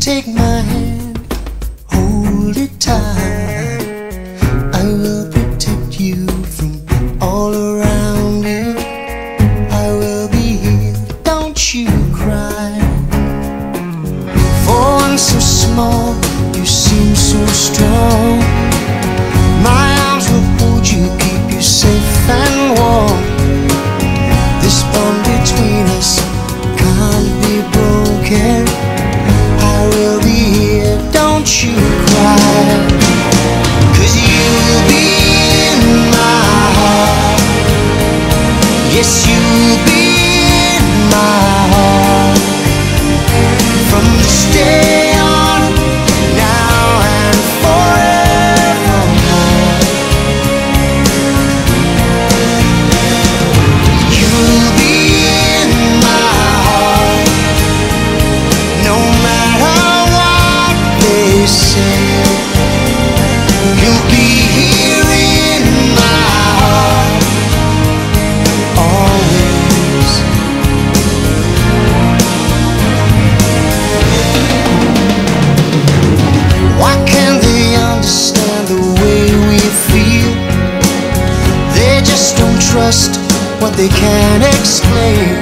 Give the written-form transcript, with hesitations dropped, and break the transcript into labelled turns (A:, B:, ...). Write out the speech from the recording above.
A: Take my hand, hold it tight. I will protect you from all around you. I will be here, don't you cry. For one so small, you seem so strong. My arms will hold you, keep you safe and warm. This bond between us can't be broken. I will be here, don't you cry. 'Cause you'll be in my heart. Yes, you'll be in my heart. From this day on, now and forevermore. You'll be in my heart. No matter what they say, you'll be here in my heart, always. Why can't they understand the way we feel? They just don't trust what they can't explain.